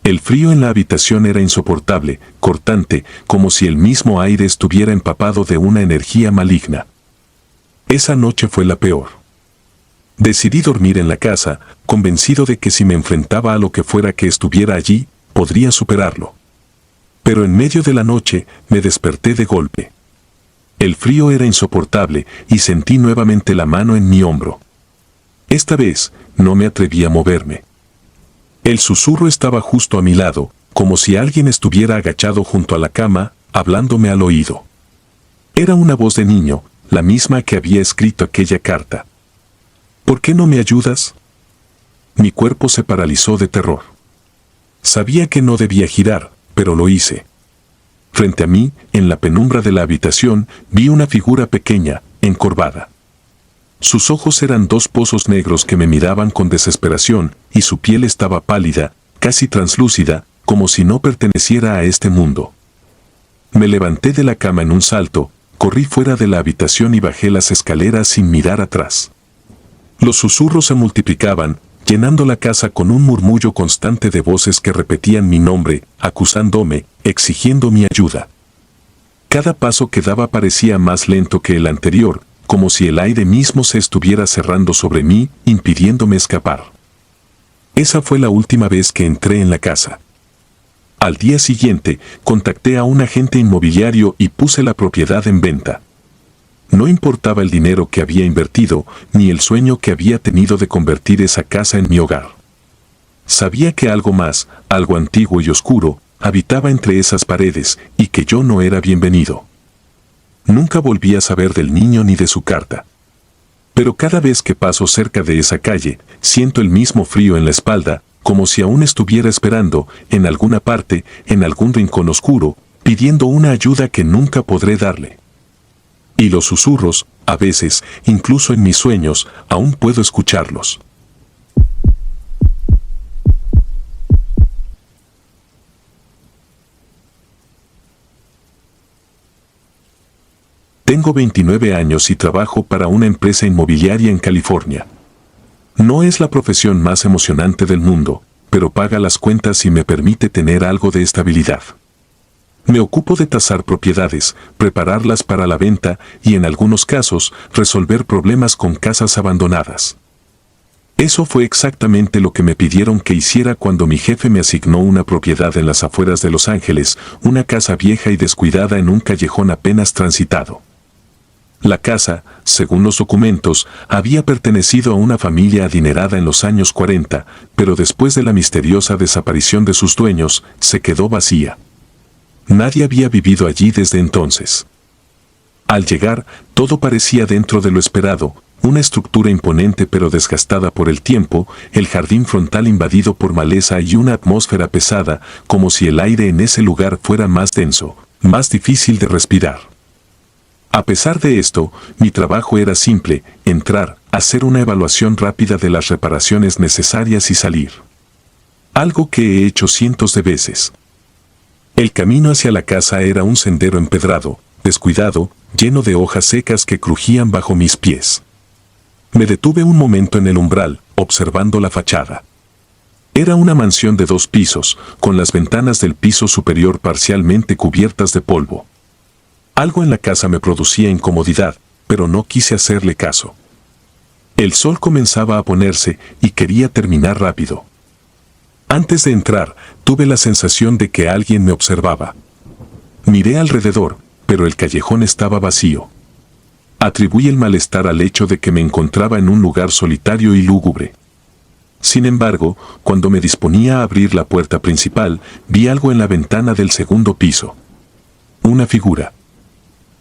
El frío en la habitación era insoportable, cortante, como si el mismo aire estuviera empapado de una energía maligna. Esa noche fue la peor. Decidí dormir en la casa, convencido de que si me enfrentaba a lo que fuera que estuviera allí, podría superarlo. Pero en medio de la noche me desperté de golpe. El frío era insoportable y sentí nuevamente la mano en mi hombro. Esta vez no me atreví a moverme. El susurro estaba justo a mi lado, como si alguien estuviera agachado junto a la cama, hablándome al oído. Era una voz de niño, la misma que había escrito aquella carta. ¿Por qué no me ayudas? Mi cuerpo se paralizó de terror. Sabía que no debía girar, pero lo hice. Frente a mí, en la penumbra de la habitación, vi una figura pequeña, encorvada. Sus ojos eran dos pozos negros que me miraban con desesperación, y su piel estaba pálida, casi translúcida, como si no perteneciera a este mundo. Me levanté de la cama en un salto, corrí fuera de la habitación y bajé las escaleras sin mirar atrás. Los susurros se multiplicaban, llenando la casa con un murmullo constante de voces que repetían mi nombre, acusándome, exigiendo mi ayuda. Cada paso que daba parecía más lento que el anterior, como si el aire mismo se estuviera cerrando sobre mí, impidiéndome escapar. Esa fue la última vez que entré en la casa. Al día siguiente, contacté a un agente inmobiliario y puse la propiedad en venta. No importaba el dinero que había invertido, ni el sueño que había tenido de convertir esa casa en mi hogar. Sabía que algo más, algo antiguo y oscuro, habitaba entre esas paredes, y que yo no era bienvenido. Nunca volví a saber del niño ni de su carta. Pero cada vez que paso cerca de esa calle, siento el mismo frío en la espalda, como si aún estuviera esperando, en alguna parte, en algún rincón oscuro, pidiendo una ayuda que nunca podré darle. Y los susurros, a veces, incluso en mis sueños, aún puedo escucharlos. Tengo 29 años y trabajo para una empresa inmobiliaria en California. No es la profesión más emocionante del mundo, pero paga las cuentas y me permite tener algo de estabilidad. Me ocupo de tasar propiedades, prepararlas para la venta y en algunos casos resolver problemas con casas abandonadas. Eso fue exactamente lo que me pidieron que hiciera cuando mi jefe me asignó una propiedad en las afueras de Los Ángeles, una casa vieja y descuidada en un callejón apenas transitado. La casa, según los documentos, había pertenecido a una familia adinerada en los años 40, pero después de la misteriosa desaparición de sus dueños, se quedó vacía. Nadie había vivido allí desde entonces. Al llegar, todo parecía dentro de lo esperado, una estructura imponente pero desgastada por el tiempo, el jardín frontal invadido por maleza y una atmósfera pesada, como si el aire en ese lugar fuera más denso, más difícil de respirar. A pesar de esto, mi trabajo era simple: entrar, hacer una evaluación rápida de las reparaciones necesarias y salir. Algo que he hecho cientos de veces. El camino hacia la casa era un sendero empedrado, descuidado, lleno de hojas secas que crujían bajo mis pies. Me detuve un momento en el umbral, observando la fachada. Era una mansión de 2 pisos, con las ventanas del piso superior parcialmente cubiertas de polvo. Algo en la casa me producía incomodidad, pero no quise hacerle caso. El sol comenzaba a ponerse y quería terminar rápido. Antes de entrar, tuve la sensación de que alguien me observaba. Miré alrededor, pero el callejón estaba vacío. Atribuí el malestar al hecho de que me encontraba en un lugar solitario y lúgubre. Sin embargo, cuando me disponía a abrir la puerta principal, vi algo en la ventana del segundo piso. Una figura.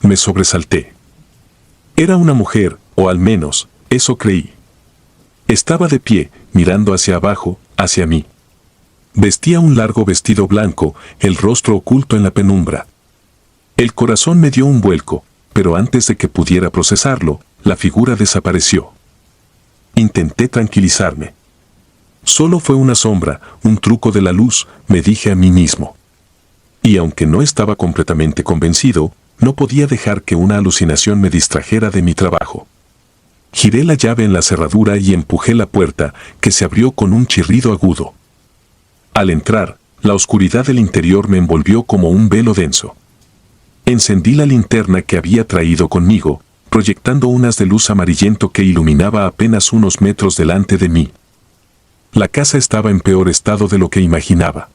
Me sobresalté. Era una mujer, o al menos, eso creí. Estaba de pie, mirando hacia abajo, hacia mí. Vestía un largo vestido blanco, el rostro oculto en la penumbra. El corazón me dio un vuelco, pero antes de que pudiera procesarlo, la figura desapareció. Intenté tranquilizarme. Solo fue una sombra, un truco de la luz, me dije a mí mismo. Y aunque no estaba completamente convencido, no podía dejar que una alucinación me distrajera de mi trabajo. Giré la llave en la cerradura y empujé la puerta, que se abrió con un chirrido agudo. Al entrar, La oscuridad del interior me envolvió como un velo denso. Encendí la linterna que había traído conmigo, proyectando un haz de luz amarillento que iluminaba apenas unos metros delante de mí. La casa estaba en peor estado de lo que imaginaba.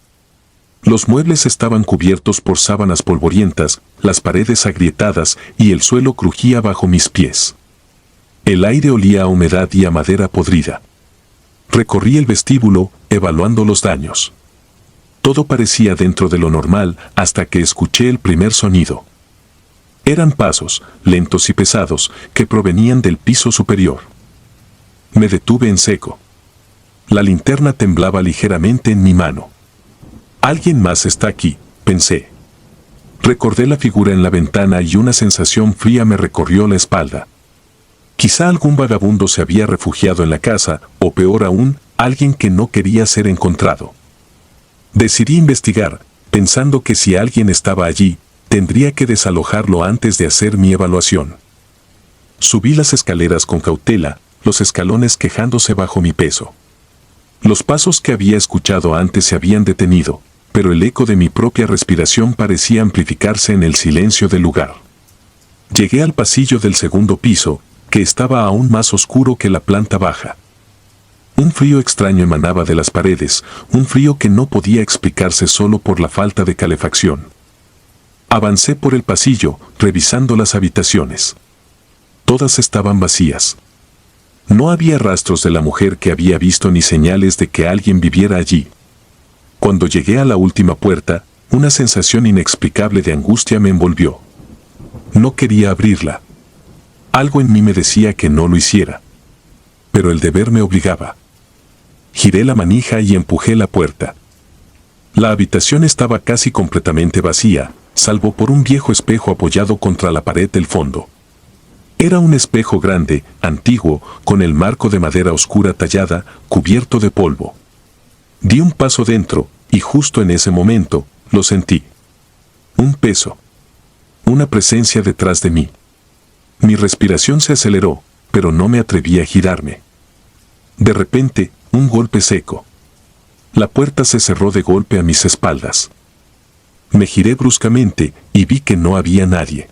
Los muebles estaban cubiertos por sábanas polvorientas, las paredes agrietadas y el suelo crujía bajo mis pies. El aire olía a humedad y a madera podrida. Recorrí el vestíbulo, evaluando los daños. Todo parecía dentro de lo normal hasta que escuché el primer sonido. Eran pasos, lentos y pesados, que provenían del piso superior. Me detuve en seco. La linterna temblaba ligeramente en mi mano. Alguien más está aquí, pensé. Recordé la figura en la ventana y una sensación fría me recorrió la espalda. Quizá algún vagabundo se había refugiado en la casa, o peor aún, alguien que no quería ser encontrado. Decidí investigar, pensando que si alguien estaba allí, tendría que desalojarlo antes de hacer mi evaluación. Subí las escaleras con cautela, los escalones quejándose bajo mi peso. Los pasos que había escuchado antes se habían detenido, pero el eco de mi propia respiración parecía amplificarse en el silencio del lugar. Llegué al pasillo del segundo piso, que estaba aún más oscuro que la planta baja. Un frío extraño emanaba de las paredes, un frío que no podía explicarse solo por la falta de calefacción. Avancé por el pasillo, revisando las habitaciones. Todas estaban vacías. No había rastros de la mujer que había visto ni señales de que alguien viviera allí. Cuando llegué a la última puerta, una sensación inexplicable de angustia me envolvió. No quería abrirla. Algo en mí me decía que no lo hiciera. Pero el deber me obligaba. Giré la manija y empujé la puerta. La habitación estaba casi completamente vacía, salvo por un viejo espejo apoyado contra la pared del fondo. Era un espejo grande, antiguo, con el marco de madera oscura tallada, cubierto de polvo. Di un paso dentro, y justo en ese momento, lo sentí. Un peso. Una presencia detrás de mí. Mi respiración se aceleró, pero no me atreví a girarme. De repente, un golpe seco. La puerta se cerró de golpe a mis espaldas. Me giré bruscamente y vi que no había nadie.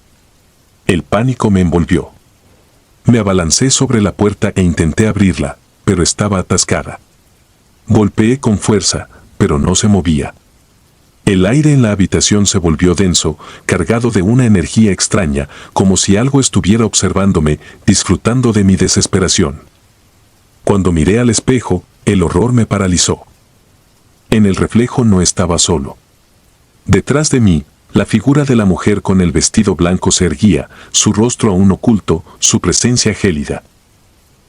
El pánico me envolvió. Me abalancé sobre la puerta e intenté abrirla, pero estaba atascada. Golpeé con fuerza, pero no se movía. El aire en la habitación se volvió denso, cargado de una energía extraña, como si algo estuviera observándome, disfrutando de mi desesperación. Cuando miré al espejo, el horror me paralizó. En el reflejo no estaba solo. Detrás de mí, la figura de la mujer con el vestido blanco se erguía, su rostro aún oculto, su presencia gélida.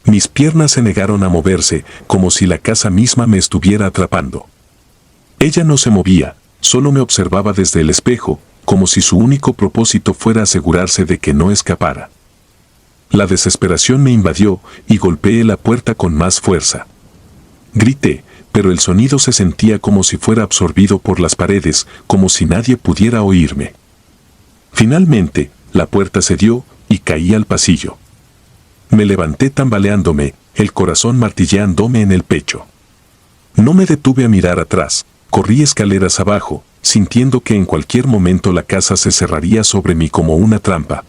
Mis piernas se negaron a moverse, como si la casa misma me estuviera atrapando. Ella no se movía, solo me observaba desde el espejo, como si su único propósito fuera asegurarse de que no escapara. La desesperación me invadió y golpeé la puerta con más fuerza. Grité, pero el sonido se sentía como si fuera absorbido por las paredes, como si nadie pudiera oírme. Finalmente, la puerta cedió y caí al pasillo. Me levanté tambaleándome, el corazón martilleándome en el pecho. No me detuve a mirar atrás, corrí escaleras abajo, sintiendo que en cualquier momento la casa se cerraría sobre mí como una trampa.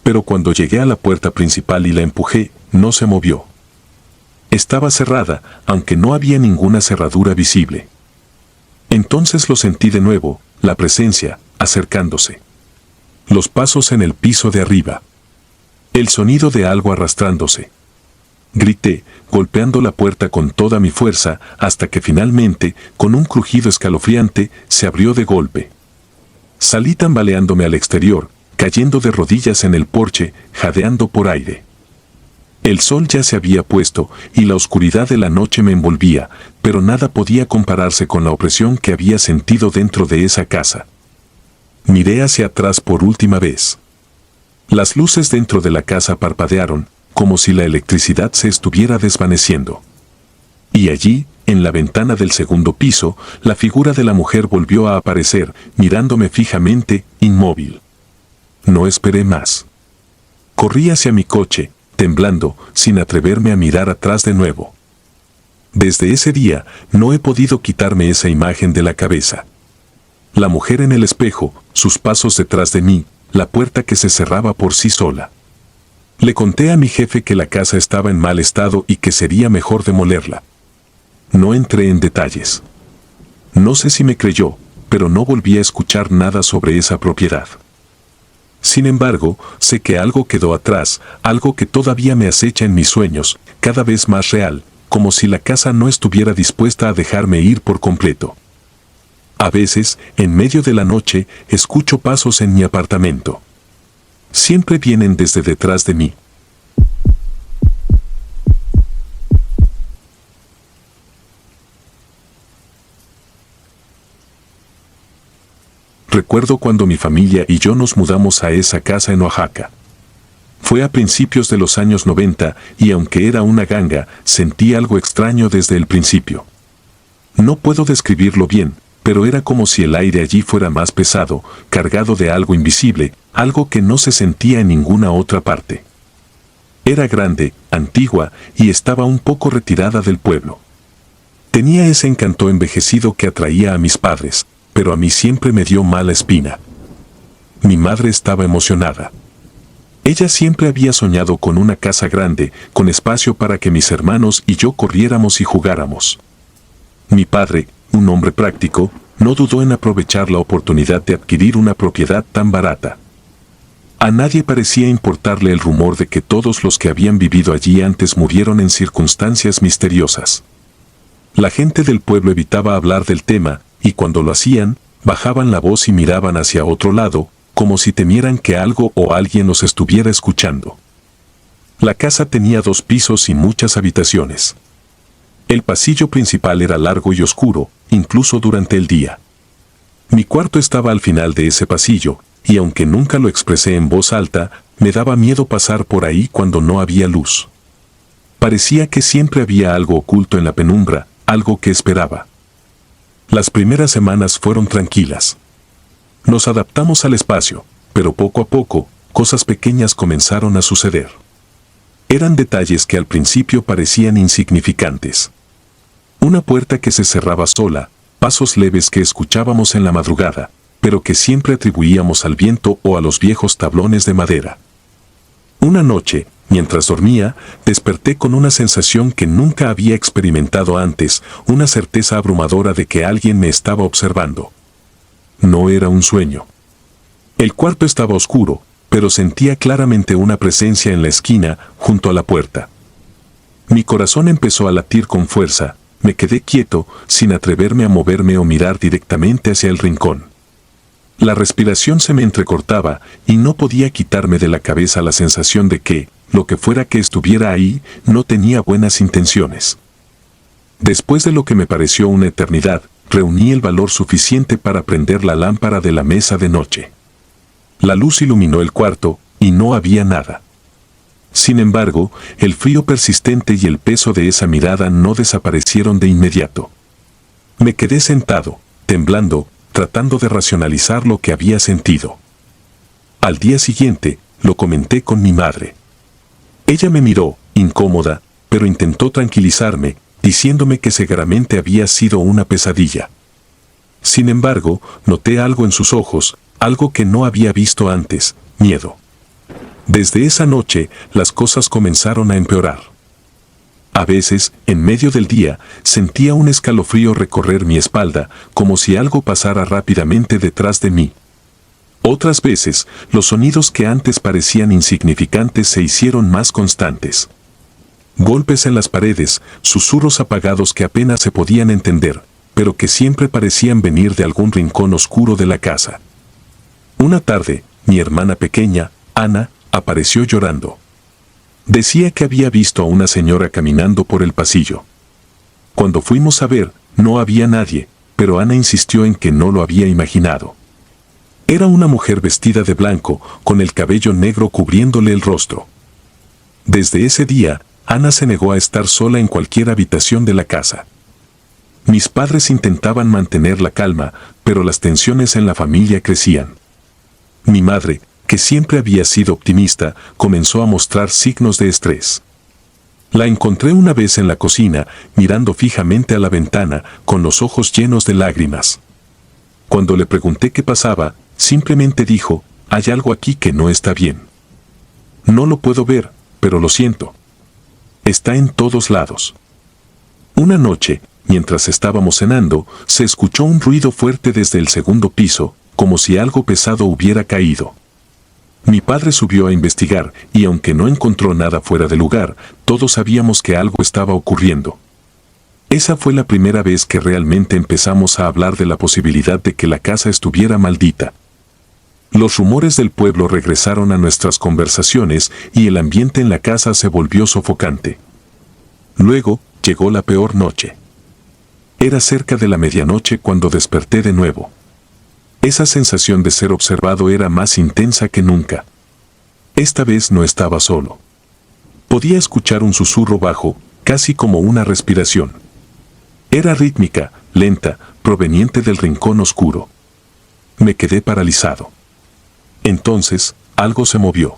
Pero cuando llegué a la puerta principal y la empujé, no se movió. Estaba cerrada, aunque no había ninguna cerradura visible. Entonces lo sentí de nuevo, la presencia, acercándose. Los pasos en el piso de arriba. El sonido de algo arrastrándose. Grité, golpeando la puerta con toda mi fuerza, hasta que finalmente, con un crujido escalofriante, se abrió de golpe. Salí tambaleándome al exterior, cayendo de rodillas en el porche, jadeando por aire. El sol ya se había puesto, y la oscuridad de la noche me envolvía, pero nada podía compararse con la opresión que había sentido dentro de esa casa. Miré hacia atrás por última vez. Las luces dentro de la casa parpadearon, como si la electricidad se estuviera desvaneciendo. Y allí, en la ventana del segundo piso, la figura de la mujer volvió a aparecer, mirándome fijamente, inmóvil. No esperé más. Corrí hacia mi coche, temblando, sin atreverme a mirar atrás de nuevo. Desde ese día, no he podido quitarme esa imagen de la cabeza. La mujer en el espejo, sus pasos detrás de mí, la puerta que se cerraba por sí sola. Le conté a mi jefe que la casa estaba en mal estado y que sería mejor demolerla. No entré en detalles. No sé si me creyó, pero no volví a escuchar nada sobre esa propiedad. Sin embargo, sé que algo quedó atrás, algo que todavía me acecha en mis sueños, cada vez más real, como si la casa no estuviera dispuesta a dejarme ir por completo. A veces, en medio de la noche, escucho pasos en mi apartamento. Siempre vienen desde detrás de mí. Recuerdo cuando mi familia y yo nos mudamos a esa casa en Oaxaca. Fue a principios de los años 90 y aunque era una ganga, sentí algo extraño desde el principio. No puedo describirlo bien, pero era como si el aire allí fuera más pesado, cargado de algo invisible, algo que no se sentía en ninguna otra parte. Era grande, antigua y estaba un poco retirada del pueblo. Tenía ese encanto envejecido que atraía a mis padres, pero a mí siempre me dio mala espina. Mi madre estaba emocionada. Ella siempre había soñado con una casa grande, con espacio para que mis hermanos y yo corriéramos y jugáramos. Mi padre, un hombre práctico, no dudó en aprovechar la oportunidad de adquirir una propiedad tan barata. A nadie parecía importarle el rumor de que todos los que habían vivido allí antes murieron en circunstancias misteriosas. La gente del pueblo evitaba hablar del tema, y cuando lo hacían, bajaban la voz y miraban hacia otro lado, como si temieran que algo o alguien los estuviera escuchando. La casa tenía 2 pisos y muchas habitaciones. El pasillo principal era largo y oscuro, incluso durante el día. Mi cuarto estaba al final de ese pasillo, y aunque nunca lo expresé en voz alta, me daba miedo pasar por ahí cuando no había luz. Parecía que siempre había algo oculto en la penumbra, algo que esperaba. Las primeras semanas fueron tranquilas. Nos adaptamos al espacio, pero poco a poco, cosas pequeñas comenzaron a suceder. Eran detalles que al principio parecían insignificantes. Una puerta que se cerraba sola, pasos leves que escuchábamos en la madrugada, pero que siempre atribuíamos al viento o a los viejos tablones de madera. Una noche, mientras dormía, desperté con una sensación que nunca había experimentado antes, una certeza abrumadora de que alguien me estaba observando. No era un sueño. El cuarto estaba oscuro, pero sentía claramente una presencia en la esquina, junto a la puerta. Mi corazón empezó a latir con fuerza, me quedé quieto, sin atreverme a moverme o mirar directamente hacia el rincón. La respiración se me entrecortaba y no podía quitarme de la cabeza la sensación de que, lo que fuera que estuviera ahí, no tenía buenas intenciones. Después de lo que me pareció una eternidad, reuní el valor suficiente para prender la lámpara de la mesa de noche. La luz iluminó el cuarto, y no había nada. Sin embargo, el frío persistente y el peso de esa mirada no desaparecieron de inmediato. Me quedé sentado, temblando, tratando de racionalizar lo que había sentido. Al día siguiente, lo comenté con mi madre. Ella me miró, incómoda, pero intentó tranquilizarme, diciéndome que seguramente había sido una pesadilla. Sin embargo, noté algo en sus ojos, algo que no había visto antes, miedo. Desde esa noche, las cosas comenzaron a empeorar. A veces, en medio del día, sentía un escalofrío recorrer mi espalda, como si algo pasara rápidamente detrás de mí. Otras veces, los sonidos que antes parecían insignificantes se hicieron más constantes. Golpes en las paredes, susurros apagados que apenas se podían entender, pero que siempre parecían venir de algún rincón oscuro de la casa. Una tarde, mi hermana pequeña, Ana, apareció llorando. Decía que había visto a una señora caminando por el pasillo. Cuando fuimos a ver, no había nadie, pero Ana insistió en que no lo había imaginado. Era una mujer vestida de blanco, con el cabello negro cubriéndole el rostro. Desde ese día, Ana se negó a estar sola en cualquier habitación de la casa. Mis padres intentaban mantener la calma, pero las tensiones en la familia crecían. Mi madre, que siempre había sido optimista, comenzó a mostrar signos de estrés. La encontré una vez en la cocina, mirando fijamente a la ventana, con los ojos llenos de lágrimas. Cuando le pregunté qué pasaba, simplemente dijo, hay algo aquí que no está bien. No lo puedo ver, pero lo siento. Está en todos lados. Una noche, mientras estábamos cenando, se escuchó un ruido fuerte desde el segundo piso, como si algo pesado hubiera caído. Mi padre subió a investigar, y aunque no encontró nada fuera de lugar, todos sabíamos que algo estaba ocurriendo. Esa fue la primera vez que realmente empezamos a hablar de la posibilidad de que la casa estuviera maldita. Los rumores del pueblo regresaron a nuestras conversaciones y el ambiente en la casa se volvió sofocante. Luego, llegó la peor noche. Era cerca de la medianoche cuando desperté de nuevo. Esa sensación de ser observado era más intensa que nunca. Esta vez no estaba solo. Podía escuchar un susurro bajo, casi como una respiración. Era rítmica, lenta, proveniente del rincón oscuro. Me quedé paralizado. Entonces, algo se movió.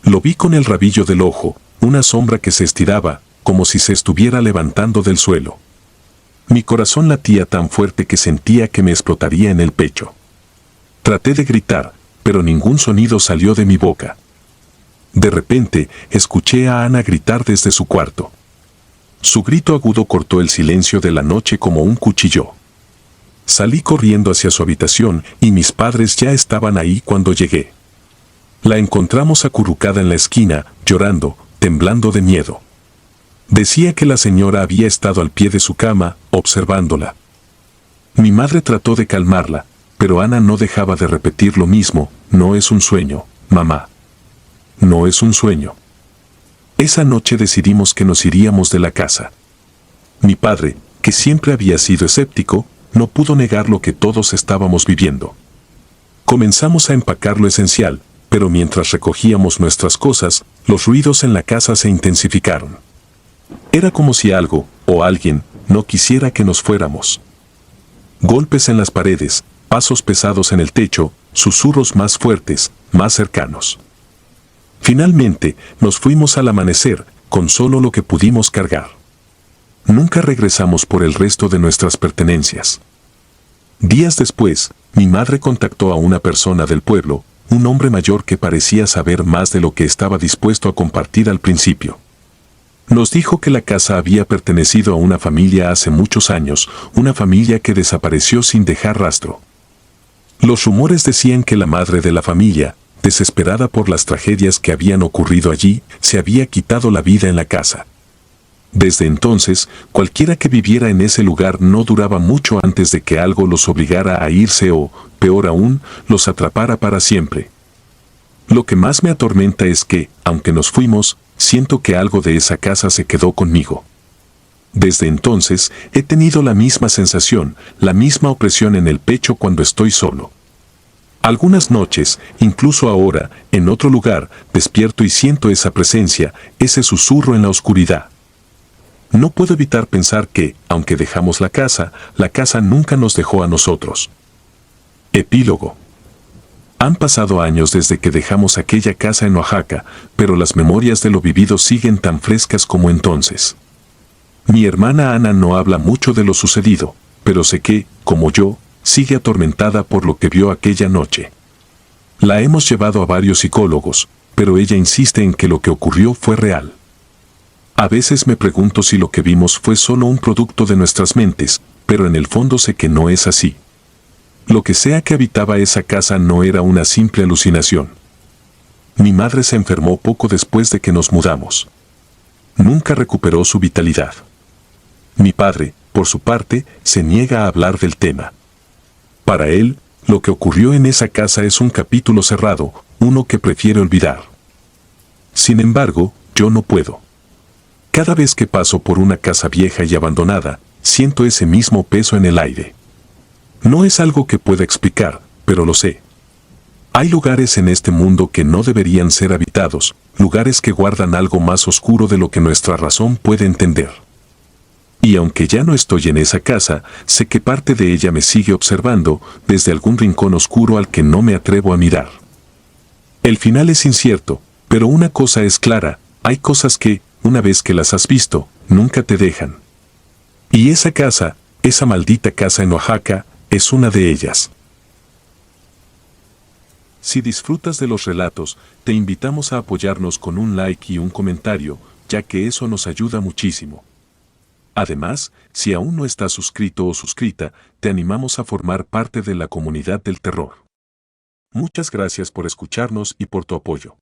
Lo vi con el rabillo del ojo, una sombra que se estiraba, como si se estuviera levantando del suelo. Mi corazón latía tan fuerte que sentía que me explotaría en el pecho. Traté de gritar, pero ningún sonido salió de mi boca. De repente, escuché a Ana gritar desde su cuarto. Su grito agudo cortó el silencio de la noche como un cuchillo. Salí corriendo hacia su habitación y mis padres ya estaban ahí cuando llegué. La encontramos acurrucada en la esquina, llorando, temblando de miedo. Decía que la señora había estado al pie de su cama, observándola. Mi madre trató de calmarla, pero Ana no dejaba de repetir lo mismo, no es un sueño, mamá. No es un sueño. Esa noche decidimos que nos iríamos de la casa. Mi padre, que siempre había sido escéptico, no pudo negar lo que todos estábamos viviendo. Comenzamos a empacar lo esencial, pero mientras recogíamos nuestras cosas, los ruidos en la casa se intensificaron. Era como si algo, o alguien, no quisiera que nos fuéramos. Golpes en las paredes, pasos pesados en el techo, susurros más fuertes, más cercanos. Finalmente, nos fuimos al amanecer, con solo lo que pudimos cargar. Nunca regresamos por el resto de nuestras pertenencias. Días después, mi madre contactó a una persona del pueblo, un hombre mayor que parecía saber más de lo que estaba dispuesto a compartir al principio. Nos dijo que la casa había pertenecido a una familia hace muchos años, una familia que desapareció sin dejar rastro. Los rumores decían que la madre de la familia, desesperada por las tragedias que habían ocurrido allí, se había quitado la vida en la casa. Desde entonces, cualquiera que viviera en ese lugar no duraba mucho antes de que algo los obligara a irse o, peor aún, los atrapara para siempre. Lo que más me atormenta es que, aunque nos fuimos, siento que algo de esa casa se quedó conmigo. Desde entonces, he tenido la misma sensación, la misma opresión en el pecho cuando estoy solo. Algunas noches, incluso ahora, en otro lugar, despierto y siento esa presencia, ese susurro en la oscuridad. No puedo evitar pensar que, aunque dejamos la casa nunca nos dejó a nosotros. Epílogo. Han pasado años desde que dejamos aquella casa en Oaxaca, pero las memorias de lo vivido siguen tan frescas como entonces. Mi hermana Ana no habla mucho de lo sucedido, pero sé que, como yo, sigue atormentada por lo que vio aquella noche. La hemos llevado a varios psicólogos, pero ella insiste en que lo que ocurrió fue real. A veces me pregunto si lo que vimos fue solo un producto de nuestras mentes, pero en el fondo sé que no es así. Lo que sea que habitaba esa casa no era una simple alucinación. Mi madre se enfermó poco después de que nos mudamos. Nunca recuperó su vitalidad. Mi padre, por su parte, se niega a hablar del tema. Para él, lo que ocurrió en esa casa es un capítulo cerrado, uno que prefiere olvidar. Sin embargo, yo no puedo. Cada vez que paso por una casa vieja y abandonada, siento ese mismo peso en el aire. No es algo que pueda explicar, pero lo sé. Hay lugares en este mundo que no deberían ser habitados, lugares que guardan algo más oscuro de lo que nuestra razón puede entender. Y aunque ya no estoy en esa casa, sé que parte de ella me sigue observando desde algún rincón oscuro al que no me atrevo a mirar. El final es incierto, pero una cosa es clara, hay cosas que, una vez que las has visto, nunca te dejan. Y esa casa, esa maldita casa en Oaxaca, es una de ellas. Si disfrutas de los relatos, te invitamos a apoyarnos con un like y un comentario, ya que eso nos ayuda muchísimo. Además, si aún no estás suscrito o suscrita, te animamos a formar parte de la comunidad del terror. Muchas gracias por escucharnos y por tu apoyo.